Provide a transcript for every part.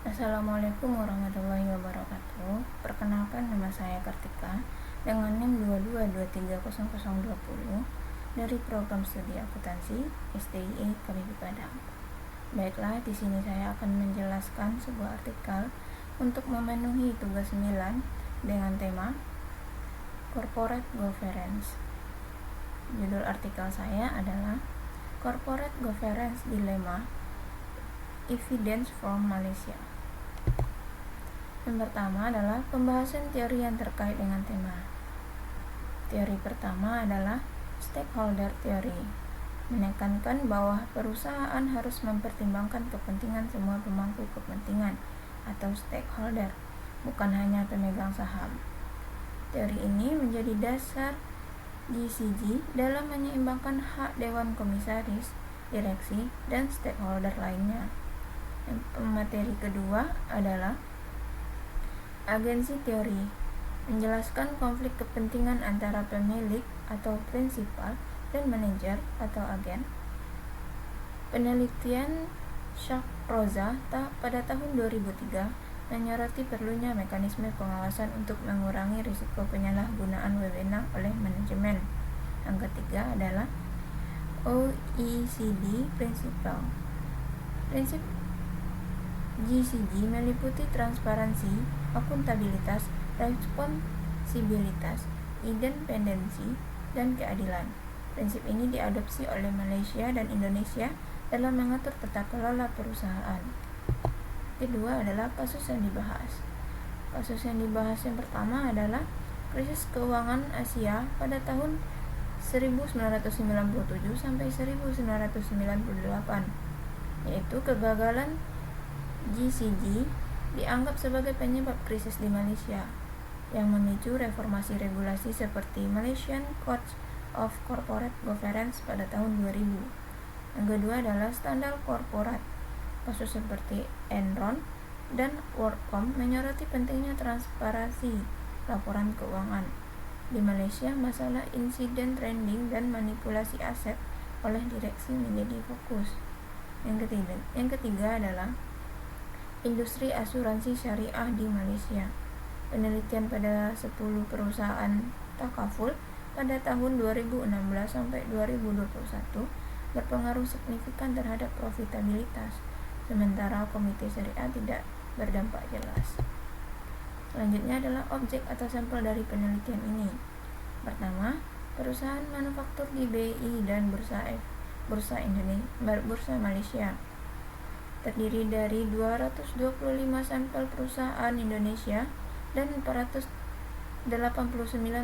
Assalamualaikum warahmatullahi wabarakatuh. Perkenalkan, nama saya Kartika dengan NIM 22230020 dari program studi akuntansi STIE KBP Padang. Baiklah, di sini saya akan menjelaskan sebuah artikel untuk memenuhi tugas 9 dengan tema Corporate Governance. Judul artikel saya adalah Corporate Governance Dilemma Evidence from Malaysia. Yang pertama adalah pembahasan teori yang terkait dengan tema. Teori pertama adalah stakeholder theory, menekankan bahwa perusahaan harus mempertimbangkan kepentingan semua pemangku kepentingan atau stakeholder, bukan hanya pemegang saham. Teori ini menjadi dasar GCG dalam menyeimbangkan hak dewan komisaris, direksi, dan stakeholder lainnya. Materi kedua adalah agensi teori, menjelaskan konflik kepentingan antara pemilik atau prinsipal dan manajer atau agen. Penelitian Shah-Roza pada tahun 2003 menyoroti perlunya mekanisme pengawasan untuk mengurangi risiko penyalahgunaan wewenang oleh manajemen. Yang ketiga adalah OECD Principle. Prinsip GCG meliputi transparansi, akuntabilitas, responsibilitas, independensi, dan keadilan. Prinsip ini diadopsi oleh Malaysia dan Indonesia dalam mengatur tata kelola perusahaan. Kedua adalah kasus yang dibahas. Kasus yang dibahas yang pertama adalah krisis keuangan Asia pada tahun 1997 sampai 1998, yaitu kegagalan GCG dianggap sebagai penyebab krisis di Malaysia yang memicu reformasi regulasi seperti Malaysian Code of Corporate Governance pada tahun 2000. Yang kedua adalah standar korporat. Kasus seperti Enron dan WorldCom menyoroti pentingnya transparansi laporan keuangan. Di Malaysia, masalah insiden trading dan manipulasi aset oleh direksi menjadi fokus. Yang ketiga adalah industri asuransi syariah di Malaysia. Penelitian pada 10 perusahaan takaful pada tahun 2016 sampai 2021 berpengaruh signifikan terhadap profitabilitas, sementara komite syariah tidak berdampak jelas. Selanjutnya adalah objek atau sampel dari penelitian ini. Pertama, perusahaan manufaktur di BI dan Bursa Malaysia terdiri dari 225 sampel perusahaan Indonesia dan 489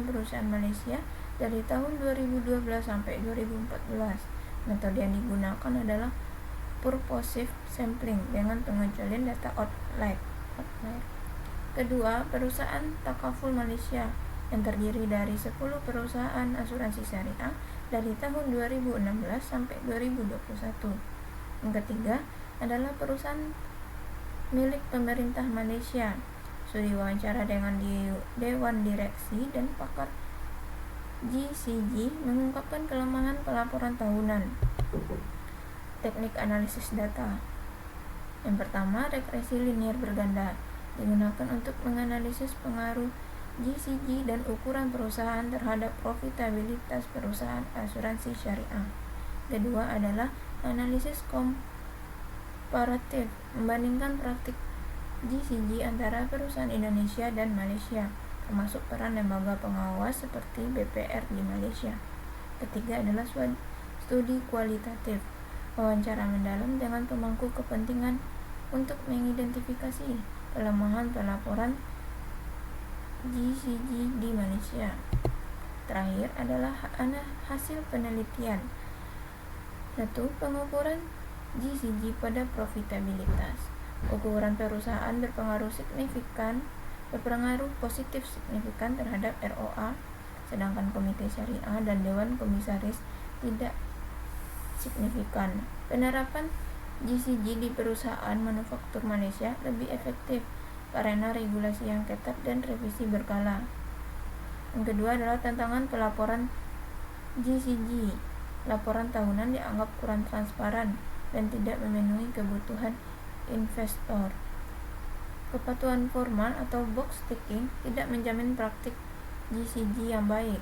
perusahaan Malaysia dari tahun 2012 sampai 2014. Metode yang digunakan adalah purposive sampling dengan pengecualian data outlier. Kedua, perusahaan takaful Malaysia yang terdiri dari 10 perusahaan asuransi syariah dari tahun 2016 sampai 2021. Yang ketiga adalah perusahaan milik pemerintah Malaysia. Studi wawancara dengan Dewan Direksi dan pakar GCG mengungkapkan kelemahan pelaporan tahunan. Teknik analisis data. Yang pertama, regresi linear berganda digunakan untuk menganalisis pengaruh GCG dan ukuran perusahaan terhadap profitabilitas perusahaan asuransi syariah. Kedua adalah analisis komparatif, membandingkan praktik GCG antara perusahaan Indonesia dan Malaysia, termasuk peran lembaga pengawas seperti BPR di Malaysia. Ketiga adalah studi kualitatif, wawancara mendalam dengan pemangku kepentingan untuk mengidentifikasi kelemahan pelaporan GCG di Malaysia. Terakhir adalah hasil penelitian. 1. Pengukuran GCG pada profitabilitas. Ukuran perusahaan berpengaruh positif signifikan terhadap ROA, sedangkan komite syariah dan dewan komisaris tidak signifikan. Penerapan GCG di perusahaan manufaktur Malaysia lebih efektif karena regulasi yang ketat dan revisi berkala. Yang kedua adalah tantangan pelaporan GCG. Laporan tahunan dianggap kurang transparan dan tidak memenuhi kebutuhan investor. Kepatuhan formal atau box ticking tidak menjamin praktik GCG yang baik.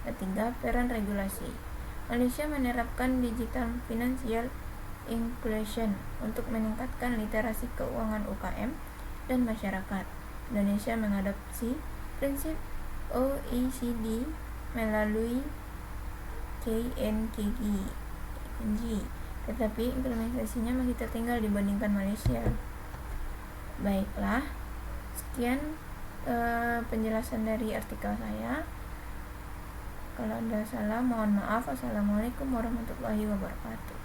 Ketiga, peran regulasi. Malaysia menerapkan digital financial inclusion untuk meningkatkan literasi keuangan UKM dan masyarakat. Indonesia mengadopsi prinsip OECD melalui KNKG, tetapi implementasinya masih tertinggal dibandingkan Malaysia. Baiklah, sekian penjelasan dari artikel saya. Kalau ada salah, mohon maaf. Assalamualaikum warahmatullahi wabarakatuh.